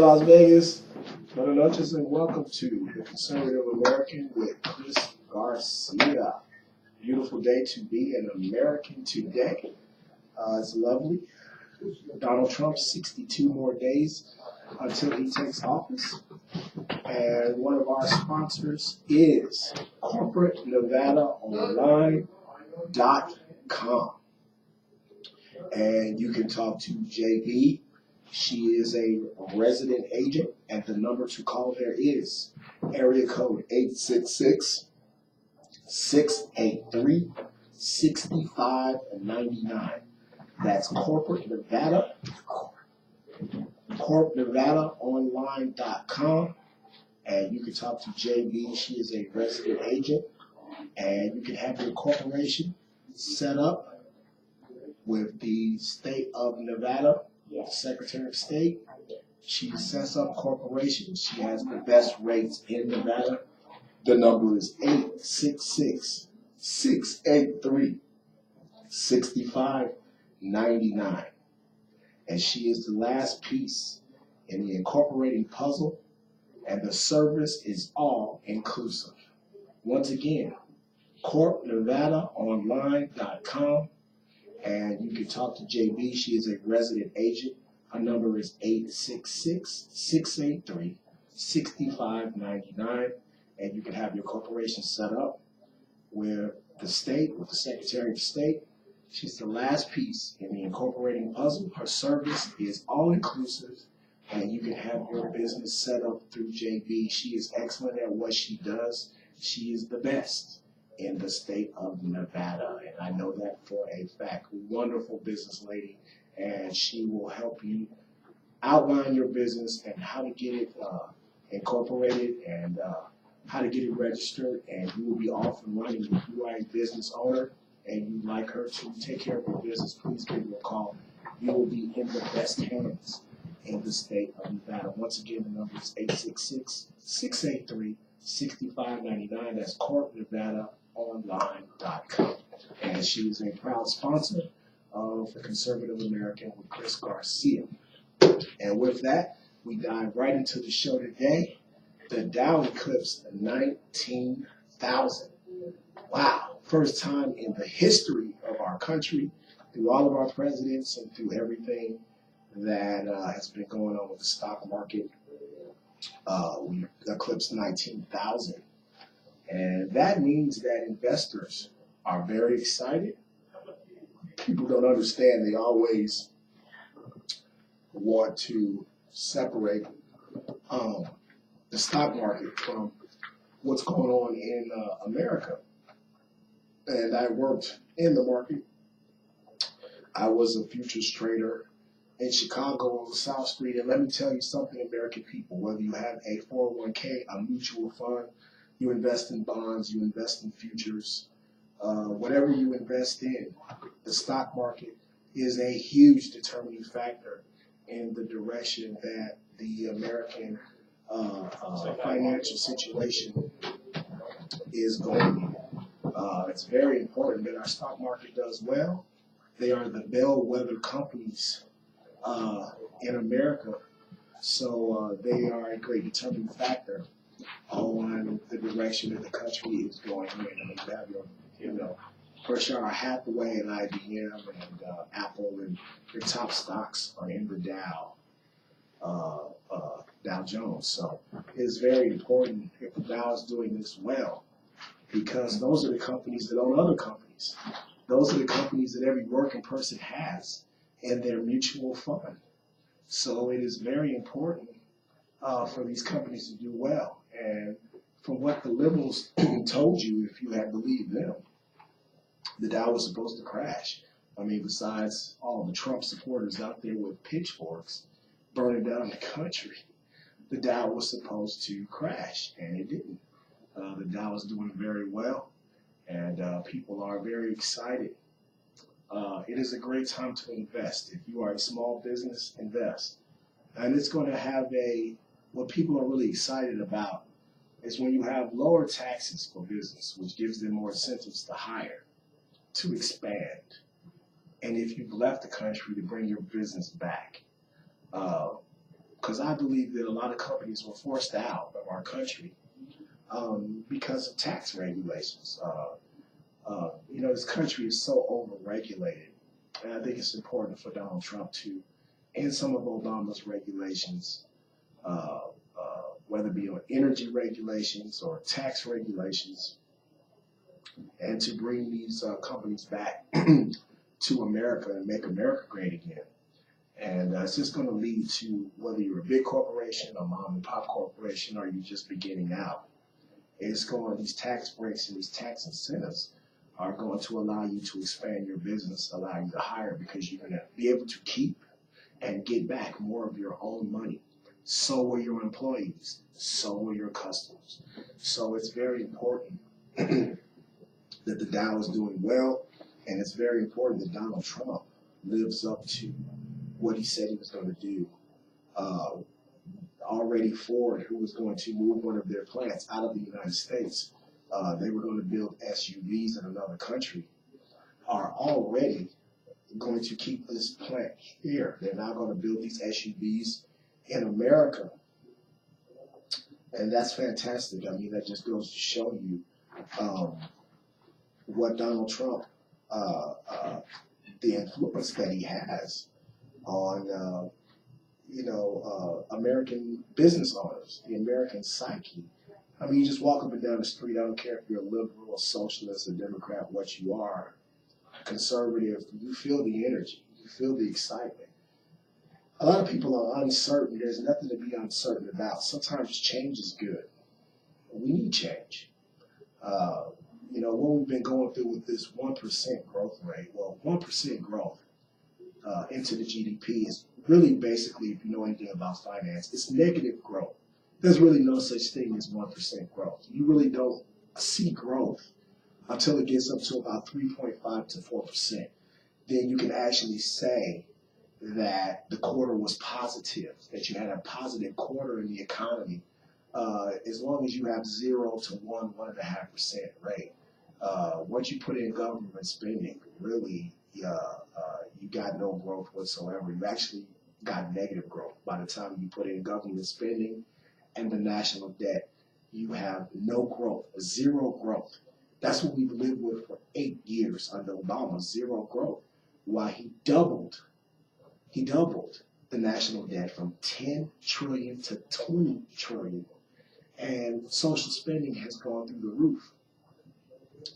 Las Vegas, buenas noches and welcome to the Conservative American with Chris Garcia. Beautiful day to be an American today. It's lovely. Donald Trump, 62 more days until he takes office. And one of our sponsors is CorporateNevadaOnline.com. And you can talk to JB. She is a resident agent, and the number to call there is area code 866-683-6599. That's Corporate Nevada, CorpNevadaOnline.com. And you can talk to JB. She is a resident agent, and you can have your corporation set up with the state of Nevada, the Secretary of State. She sets up corporations. She has the best rates in Nevada. The number is 866-683-6599. And she is the last piece in the incorporating puzzle, and the service is all inclusive. Once again, CorpNevadaOnline.com. And you can talk to JB. She is a resident agent. Her number is 866-683-6599. And you can have your corporation set up with the state, with the Secretary of State. She's the last piece in the incorporating puzzle. Her service is all inclusive, and you can have your business set up through JB. She is excellent at what she does. She is the best in the state of Nevada, and I know that for a fact. Wonderful business lady, and she will help you outline your business and how to get it incorporated and how to get it registered, and you will be off and running. If you are a business owner and you'd like her to take care of your business, please give her a call. You will be in the best hands in the state of Nevada. Once again, the number is 866-683-6599. That's CorpNevadaOnline.com. And she is a proud sponsor of the Conservative American with Chris Garcia. And with that, we dive right into the show today. The Dow eclipsed 19,000. Wow. First time in the history of our country, through all of our presidents and through everything that has been going on with the stock market. We eclipsed 19,000. And that means that investors are very excited. People don't understand. They always want to separate the stock market from what's going on in America. And I worked in the market. I was a futures trader in Chicago on South Street. And let me tell you something, American people, whether you have a 401k, a mutual fund, you invest in bonds, you invest in futures, whatever you invest in, the stock market is a huge determining factor in the direction that the American financial situation is going. It's very important that our stock market does well. They are the bellwether companies in America, so they are a great determining factor on the direction that the country is going in. I mean, you have your, Berkshire Hathaway and IBM and Apple, and your top stocks are in the Dow Jones. So it is very important if the Dow is doing this well, because those are the companies that own other companies. Those are the companies that every working person has in their mutual fund. So it is very important for these companies to do well. And from what the liberals told you, if you had believed them, the Dow was supposed to crash. I mean, besides all the Trump supporters out there with pitchforks burning down the country, the Dow was supposed to crash, and it didn't. The Dow is doing very well, and people are very excited. It is a great time to invest. If you are a small business, invest. And it's going to have what people are really excited about is when you have lower taxes for business, which gives them more incentives to hire, to expand. And if you've left the country, to bring your business back. because I believe that a lot of companies were forced out of our country because of tax regulations. This country is so overregulated, and I think it's important for Donald Trump to end some of Obama's regulations, whether it be on energy regulations or tax regulations, and to bring these companies back to America and make America great again. And it's just going to lead to, whether you're a big corporation, a mom and pop corporation, or you're just beginning out, these tax breaks and these tax incentives are going to allow you to expand your business, allow you to hire, because you're going to be able to keep and get back more of your own money. So will your employees, so will your customers. So it's very important that the Dow is doing well, and it's very important that Donald Trump lives up to what he said he was going to do. Already Ford, who was going to move one of their plants out of the United States, they were going to build SUVs in another country, are already going to keep this plant here. They're now going to build these SUVs in America. And that's fantastic. I mean, that just goes to show you what Donald Trump, the influence that he has on, American business owners, the American psyche. I mean, you just walk up and down the street. I don't care if you're a liberal, a socialist, a Democrat, what you are, conservative. You feel the energy. You feel the excitement. A lot of people are uncertain. There's nothing to be uncertain about. Sometimes change is good. We need change. What we've been going through with this 1% growth rate, 1% growth into the GDP is really basically, if you know anything about finance, it's negative growth. There's really no such thing as 1% growth. You really don't see growth until it gets up to about 3.5 to 4%. Then you can actually say that the quarter was positive, that you had a positive quarter in the economy, as long as you have 0 to 1.5% rate. Once you put in government spending, really, you got no growth whatsoever. You actually got negative growth. By the time you put in government spending and the national debt, you have no growth, 0 growth. That's what we've lived with for 8 years under Obama, 0 growth. While he doubled the national debt from 10 trillion to 20 trillion. And social spending has gone through the roof.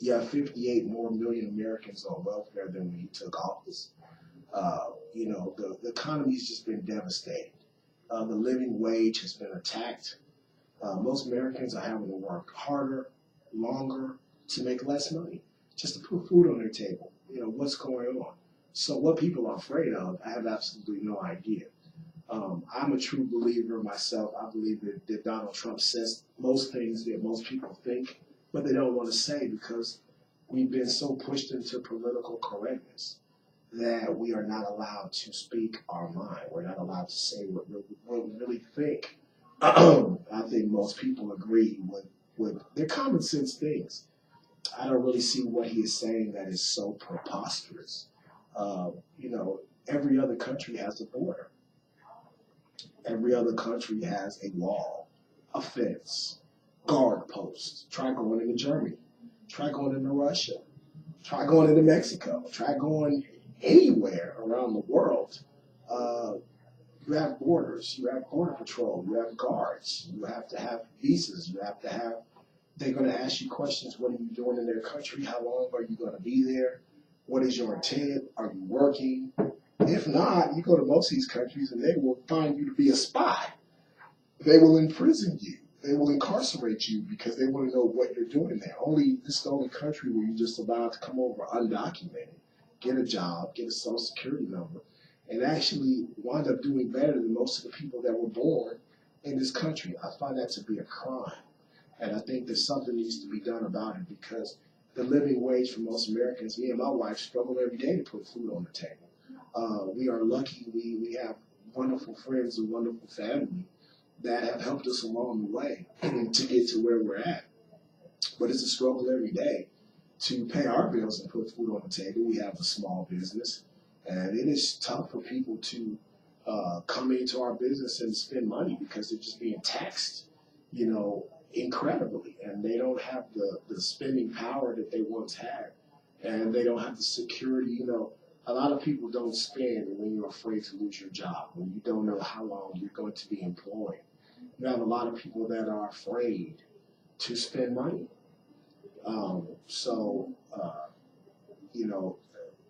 You have 58 more million Americans on welfare than when he took office. The economy's just been devastated. The living wage has been attacked. Most Americans are having to work harder, longer, to make less money, just to put food on their table. What's going on? So what people are afraid of, I have absolutely no idea. I'm a true believer myself. I believe that Donald Trump says most things that most people think, but they don't want to say, because we've been so pushed into political correctness that we are not allowed to speak our mind. We're not allowed to say what we really think. I think most people agree with their common sense things. I don't really see what he is saying that is so preposterous. Every other country has a border. Every other country has a wall, a fence, guard posts. Try going into Germany. Try going into Russia. Try going into Mexico. Try going anywhere around the world. You have borders. You have border patrol. You have guards. You have to have visas. They're going to ask you questions. What are you doing in their country? How long are you going to be there? What is your intent? Are you working? If not, you go to most of these countries and they will find you to be a spy. They will imprison you. They will incarcerate you because they want to know what you're doing there. This is the only country where you're just allowed to come over undocumented, get a job, get a social security number, and actually wind up doing better than most of the people that were born in this country. I find that to be a crime. And I think that something needs to be done about it, because the living wage for most Americans, me and my wife struggle every day to put food on the table. We are lucky. We have wonderful friends and wonderful family that have helped us along the way to get to where we're at. But it's a struggle every day to pay our bills and put food on the table. We have a small business, and it is tough for people to come into our business and spend money because they're just being taxed, incredibly, and they don't have the spending power that they once had, and they don't have the security. A lot of people don't spend when you're afraid to lose your job, when you don't know how long you're going to be employed. You have a lot of people that are afraid to spend money.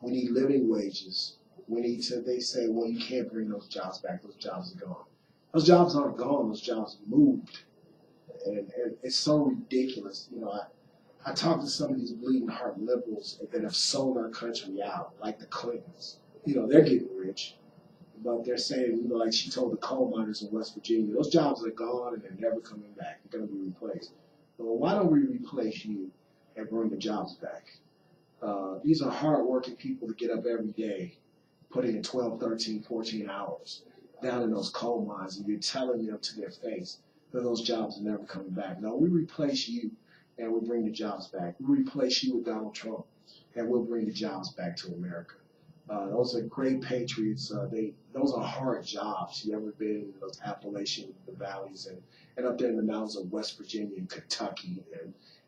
We need living wages. They say, well, you can't bring those jobs back. Those jobs are gone. Those jobs aren't gone. Those jobs moved. And it's so ridiculous. I talk to some of these bleeding heart liberals that have sold our country out, like the Clintons. They're getting rich. But they're saying, like she told the coal miners in West Virginia, those jobs are gone and they're never coming back. They're going to be replaced. Well, why don't we replace you and bring the jobs back? These are hard-working people that get up every day, put in 12, 13, 14 hours down in those coal mines, and you're telling them to their face that those jobs are never coming back. No, we replace you and we bring the jobs back. We replace you with Donald Trump and we'll bring the jobs back to America. Those are great patriots. Those are hard jobs. You ever been in those Appalachian valleys and up there in the mountains of West Virginia and Kentucky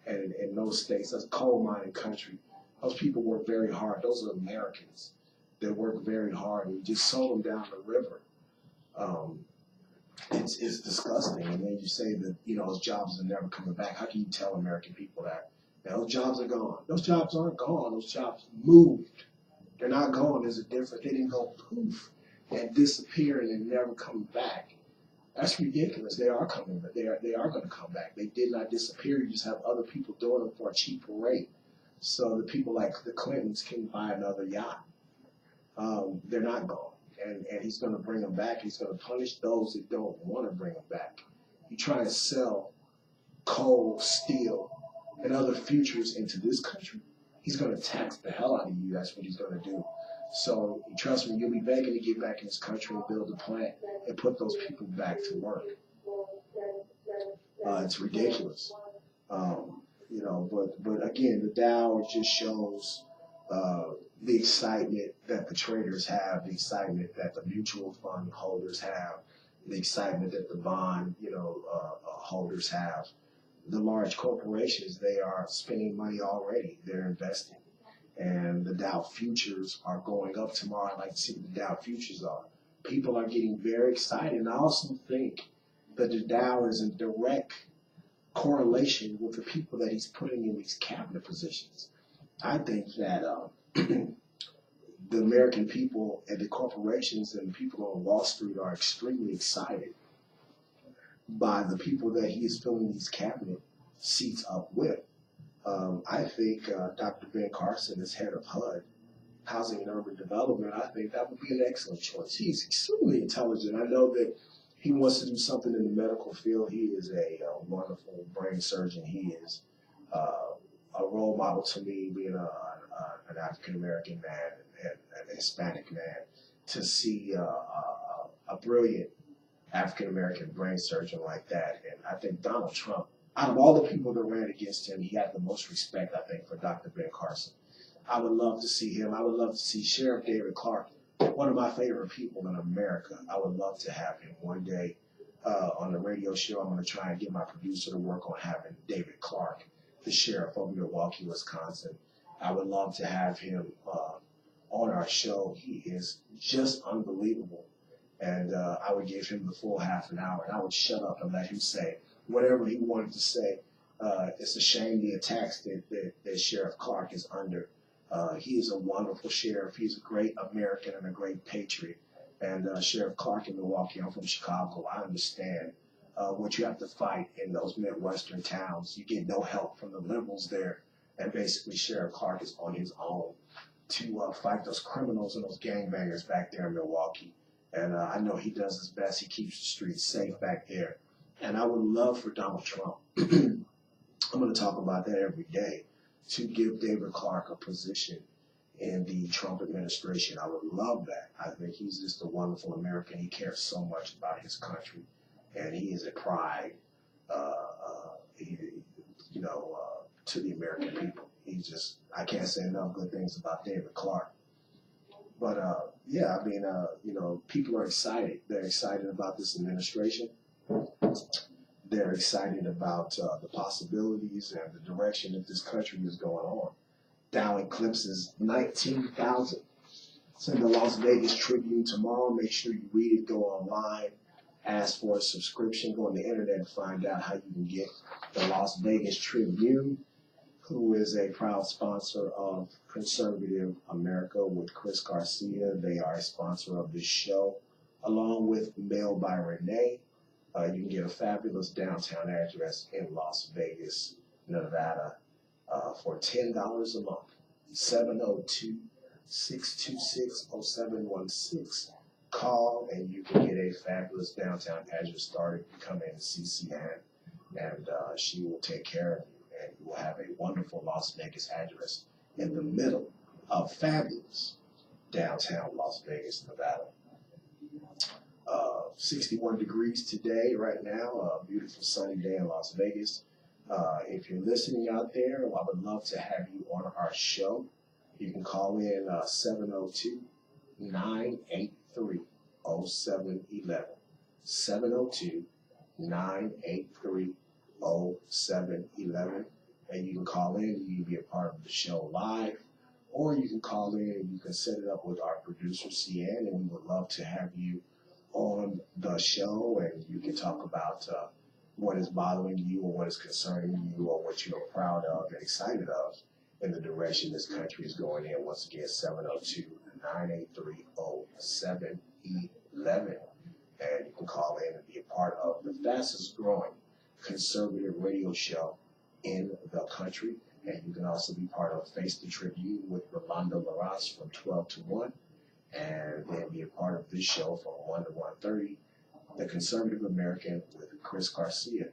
and those states? That's coal mining country. Those people work very hard. Those are Americans that work very hard. And you just sold them down the river. It's disgusting. And then you say that those jobs are never coming back. How can you tell American people that? Those jobs are gone. Those jobs aren't gone. Those jobs moved. They're not gone. There's a difference. They didn't go poof and disappear and then never come back. That's ridiculous. They are coming, but they are going to come back. They did not disappear. You just have other people doing them for a cheaper rate. So the people like the Clintons can buy another yacht. They're not gone. And he's going to bring them back. He's going to punish those that don't want to bring them back. You try to sell coal, steel, and other futures into this country, he's going to tax the hell out of you. That's what he's going to do. So trust me, you'll be begging to get back in this country and build a plant and put those people back to work. It's ridiculous. But again, the Dow just shows the excitement that the traders have, the excitement that the mutual fund holders have, the excitement that the bond holders have. The large corporations, they are spending money already. They're investing. And the Dow futures are going up tomorrow. I'd like to see what the Dow futures are. People are getting very excited. And I also think that the Dow is in direct correlation with the people that he's putting in these cabinet positions. I think that the American people and the corporations and the people on Wall Street are extremely excited by the people that he is filling these cabinet seats up with. I think Dr. Ben Carson is head of HUD, Housing and Urban Development. I think that would be an excellent choice. He's extremely intelligent. I know that he wants to do something in the medical field. He is a wonderful brain surgeon. He is a role model to me, being an African-American man and an Hispanic man, to see a brilliant African-American brain surgeon like that. And I think Donald Trump, out of all the people that ran against him, he had the most respect, I think, for Dr. Ben Carson. I would love to see him. I would love to see Sheriff David Clark, one of my favorite people in America. I would love to have him one day on the radio show. I'm going to try and get my producer to work on having David Clark, the sheriff of Milwaukee, Wisconsin. I would love to have him on our show. He is just unbelievable. And I would give him the full half an hour, and I would shut up and let him say whatever he wanted to say. It's a shame the attacks that Sheriff Clark is under. He is a wonderful sheriff. He's a great American and a great patriot. And Sheriff Clark in Milwaukee, I'm from Chicago. I understand what you have to fight in those Midwestern towns. You get no help from the liberals there. And basically Sheriff Clark is on his own to fight those criminals and those gangbangers back there in Milwaukee. And I know he does his best. He keeps the streets safe back there. And I would love for Donald Trump, I'm going to talk about that every day, to give David Clark a position in the Trump administration. I would love that. I think he's just a wonderful American. He cares so much about his country, and he is a pride, to the American people. I can't say enough good things about David Clark. But yeah, I mean, people are excited. They're excited about this administration. They're excited about the possibilities and the direction that this country is going on. Dow eclipses 19,000. It's in the Las Vegas Tribune tomorrow. Make sure you read it. Go online. Ask for a subscription. Go on the internet and find out how you can get the Las Vegas Tribune, who is a proud sponsor of Conservative America with Chris Garcia. They are a sponsor of this show, along with Mail by Renee. You can get a fabulous downtown address in Las Vegas, Nevada, for $10 a month. 702-626-0716. Call and you can get a fabulous downtown address started. You come in and see CN, and she will take care of you, and you will have a wonderful Las Vegas address in the middle of fabulous downtown Las Vegas, Nevada. 61 degrees today, right now, a beautiful sunny day in Las Vegas. If you're listening out there, I would love to have you on our show. You can call in 702-983-0711. 702-983-0711. And you can call in and you can be a part of the show live. Or you can call in and you can set it up with our producer, CN, and we would love to have you on the show, and you can talk about what is bothering you or what is concerning you or what you're proud of and excited of in the direction this country is going in. Once again, 702-983-0711. And you can call in and be a part of the fastest growing conservative radio show in the country. And you can also be part of Face the Tribune with Rolando Larraz from 12 to 1. And then be a part of this show from 1 to 1:30, The Conservative American with Chris Garcia.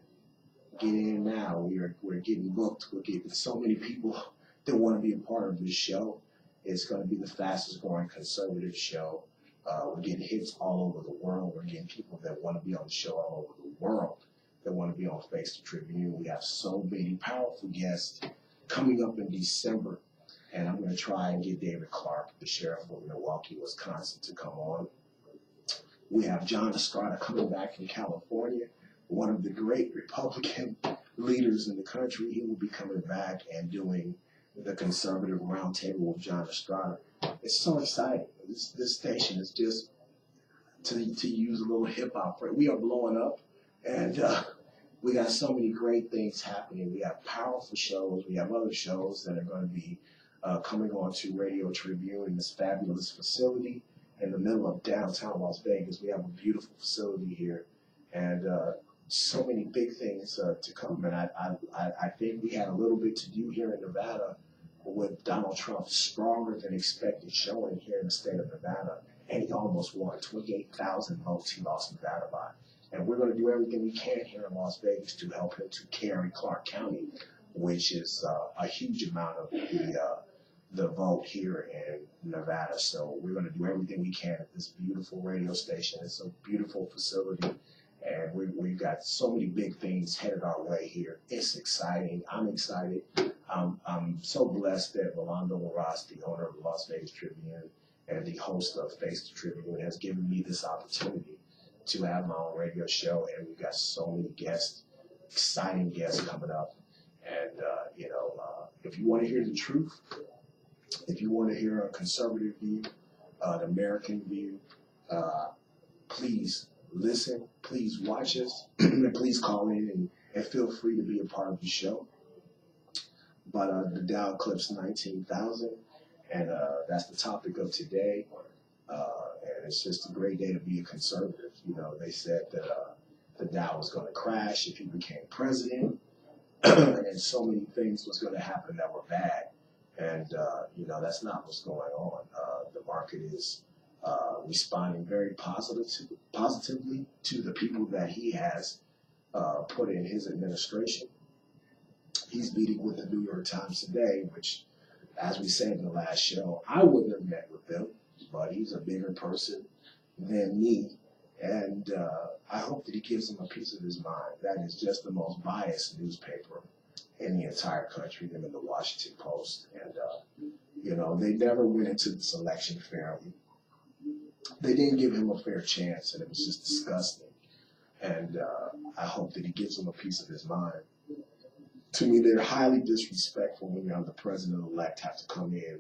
Get in now. We're getting booked. We're getting so many people that want to be a part of this show. It's going to be the fastest growing conservative show. We're getting hits all over the world. We're getting people that want to be on the show all over the world, that want to be on Face the Tribune. We have so many powerful guests coming up in December. And I'm going to try and get David Clark, the sheriff of Milwaukee, Wisconsin, to come on. We have John Estrada coming back from California, one of the great Republican leaders in the country. He will be coming back and doing the Conservative Roundtable with John Estrada. It's so exciting. This station is just, to use a little hip-hop phrase, we are blowing up. And we got so many great things happening. We have powerful shows. We have other shows that are going to be coming on to Radio Tribune in this fabulous facility in the middle of downtown Las Vegas. We have a beautiful facility here, and so many big things to come. And I think we had a little bit to do here in Nevada with Donald Trump's stronger than expected showing here in the state of Nevada, and he almost won. 28,000 votes he lost Nevada by. And we're going to do everything we can here in Las Vegas to help him to carry Clark County, which is a huge amount of the vote here in Nevada. So we're going to do everything we can at this beautiful radio station. It's a beautiful facility, and we've got so many big things headed our way here. It's exciting. I'm excited. I'm so blessed that Rolando Larraz, the owner of the Las Vegas Tribune and the host of Face the Tribune, has given me this opportunity to have my own radio show, and we've got so many guests, exciting guests coming up. And, if you want to hear the truth, if you want to hear a conservative view, an American view, please listen, please watch us, and please call in and feel free to be a part of the show. But the Dow eclipsed 19,000, and that's the topic of today. And it's just a great day to be a conservative. They said that the Dow was going to crash if he became president, and so many things was going to happen that were bad. And, that's not what's going on. The market is responding very positively to the people that he has put in his administration. He's meeting with the New York Times today, which, as we said in the last show, I wouldn't have met with them, but he's a bigger person than me. And I hope that he gives them a piece of his mind. That is just the most biased newspaper in the entire country, them in the Washington Post. And, You know, they never went into this election fairly. They didn't give him a fair chance, and it was just disgusting. And I hope that he gives them a piece of his mind. To me, they're highly disrespectful when you're the president-elect have to come in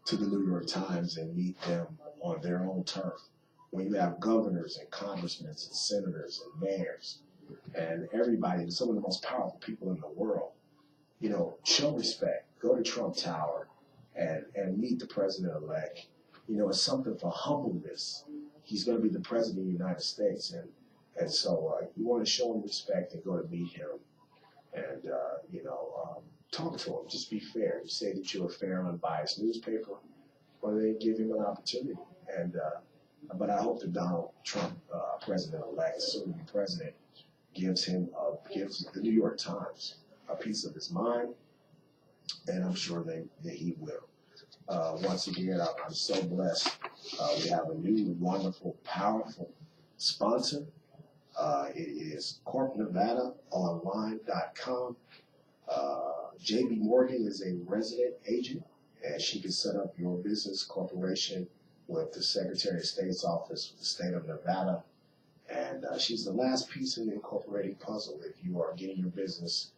to the New York Times and meet them on their own turf. When you have governors and congressmen and senators and mayors and everybody, and some of the most powerful people in the world, you know, show respect. Go to Trump Tower and meet the president-elect. You know, it's something for humbleness. He's going to be the president of the United States, and so you want to show him respect and go to meet him, and you know, talk to him. Just be fair. You say that you're a fair, unbiased newspaper, well, they give him an opportunity. And but I hope that Donald Trump, president-elect, soon-to-be president, gives the New York Times a piece of his mind, and I'm sure that he will. Once again, I'm so blessed. We have a new, wonderful, powerful sponsor. It is corpnevadaonline.com. JB Morgan is a resident agent, and she can set up your business corporation with the Secretary of State's office for the state of Nevada. And she's the last piece in the incorporating puzzle. If you are getting your business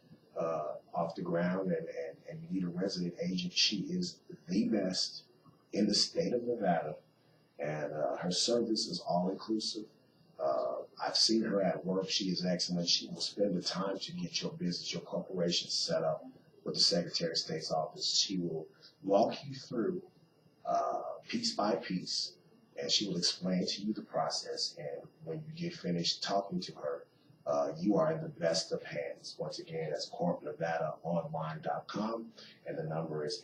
off the ground and you need a resident agent, she is the best in the state of Nevada. And her service is all-inclusive. I've seen her at work. She is excellent. She will spend the time to get your business, your corporation set up with the Secretary of State's office. She will walk you through piece by piece, and she will explain to you the process. And when you get finished talking to her, you are in the best of hands. Once again, that's corpnevadaonline.com, and the number is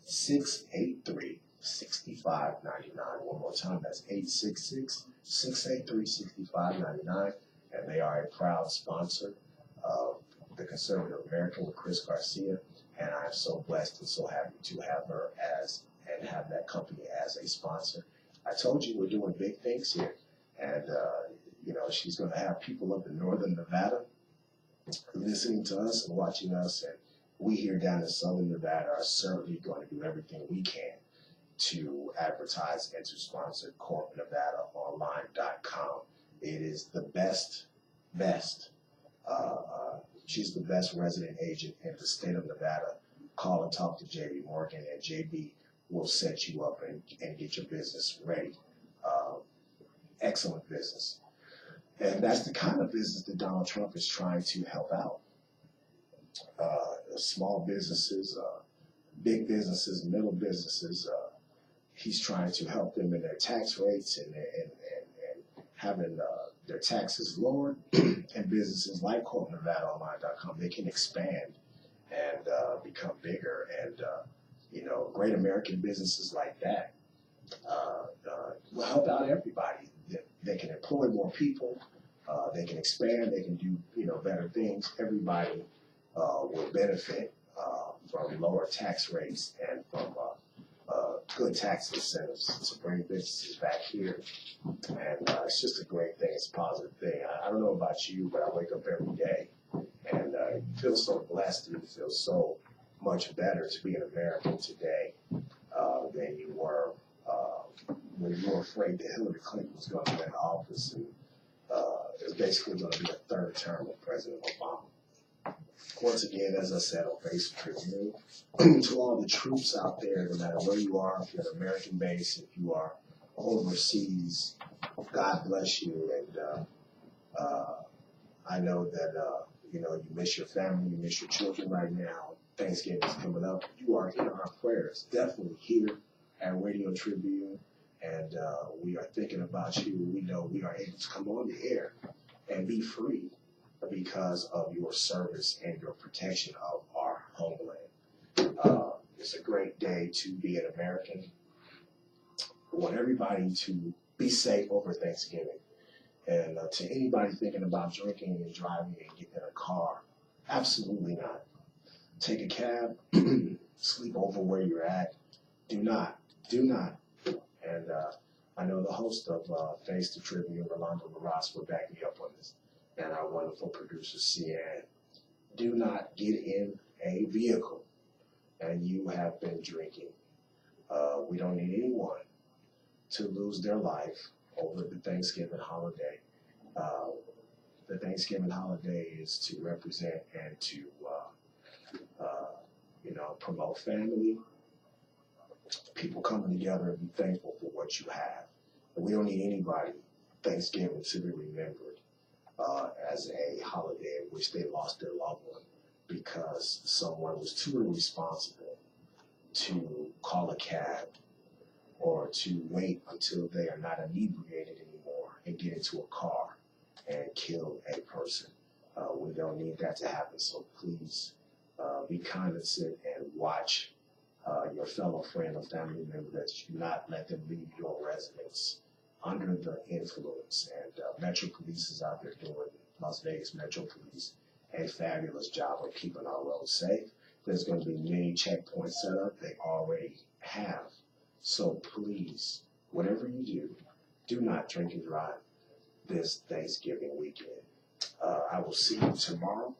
866-683-6599. One more time, that's 866-683-6599, and they are a proud sponsor of the Conservative American with Chris Garcia, and I am so blessed and so happy to have her and have that company as a sponsor. I told you we're doing big things here, and you know, she's going to have people up in northern Nevada listening to us and watching us, and we here down in southern Nevada are certainly going to do everything we can to advertise and to sponsor corpnevadaonline.com. It is the best. She's the best resident agent in the state of Nevada. Call and talk to JB Morgan, and JB will set you up and get your business ready. Excellent business. And that's the kind of business that Donald Trump is trying to help out. Small businesses, big businesses, middle businesses. He's trying to help them in their tax rates and having their taxes lowered. And businesses like corpnevadaonline.com, they can expand and become bigger. And you know, great American businesses like that will help out everybody. They can employ more people. They can expand. They can do, you know, better things. Everybody will benefit from lower tax rates and from good tax incentives to bring businesses back here. And it's just a great thing. It's a positive thing. I don't know about you, but I wake up every day and you feel so blessed, and you feel so much better to be an American today than you were when you were afraid that Hillary Clinton was going to be in office, and it was basically going to be a third term of President Obama. Once again, as I said on Facebook, to all the troops out there, no matter where you are, if you're an American base, if you are overseas, God bless you. And I know that you know, you miss your family, you miss your children right now. Thanksgiving is coming up. You are in our prayers, definitely here at Radio Tribune, and we are thinking about you. We know we are able to come on the air and be free because of your service and your protection of our homeland. It's a great day to be an American. I want everybody to be safe over Thanksgiving. And to anybody thinking about drinking and driving and getting in a car, absolutely not. Take a cab, sleep over where you're at. Do not. And I know the host of Face the Tribune, Rolando LaRosse, will back me up on this, and our wonderful producer, Cian. Do not get in a vehicle and you have been drinking. We don't need anyone to lose their life over the Thanksgiving holiday. The Thanksgiving holiday is to represent and to, promote family, people coming together and be thankful for what you have. And we don't need anybody Thanksgiving to be remembered as a holiday in which they lost their loved one because someone was too irresponsible to call a cab or to wait until they are not inebriated anymore and get into a car and kill a person. We don't need that to happen, so please be cognizant and watch your fellow friend or family member that you not let them leave your residence under the influence. And Metro Police is out there doing, Las Vegas Metro Police, a fabulous job of keeping our roads safe. There's going to be many checkpoints set up. They already have. So please, whatever you do not drink and drive this Thanksgiving weekend. I will see you tomorrow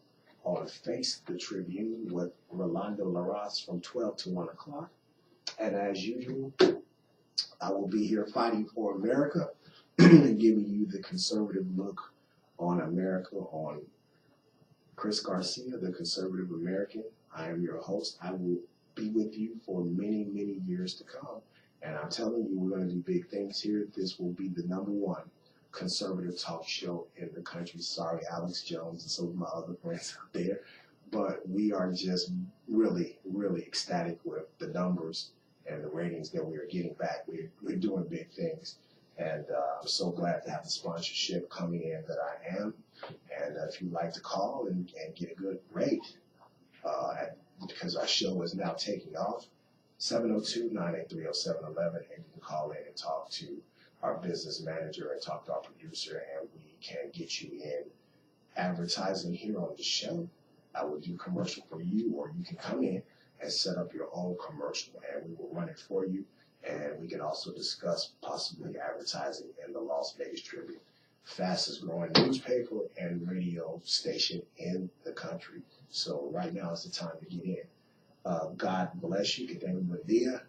on Face the Tribune with Rolando Larraz from 12 to 1 o'clock. And as usual, I will be here fighting for America and giving you the conservative look on America, on Chris Garcia, the conservative American. I am your host. I will be with you for many, many years to come. And I'm telling you, we're going to do big things here. This will be the #1 conservative talk show in the country. Sorry, Alex Jones and some of my other friends out there. But we are just really, really ecstatic with the numbers and the ratings that we are getting back. We're doing big things. And I'm so glad to have the sponsorship coming in that I am. And if you'd like to call and get a good rate, because our show is now taking off, 702-983-0711, and you can call in and talk to our business manager and talk to our producer, and we can get you in advertising here on the show. I will do commercial for you, or you can come in and set up your own commercial, and we will run it for you. And we can also discuss possibly advertising in the Las Vegas Tribune, fastest growing newspaper and radio station in the country. So right now is the time to get in. God bless you. Que tenga un buen día.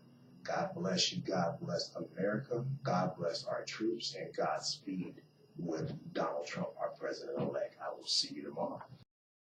God bless you. God bless America. God bless our troops, and Godspeed with Donald Trump, our president-elect. I will see you tomorrow.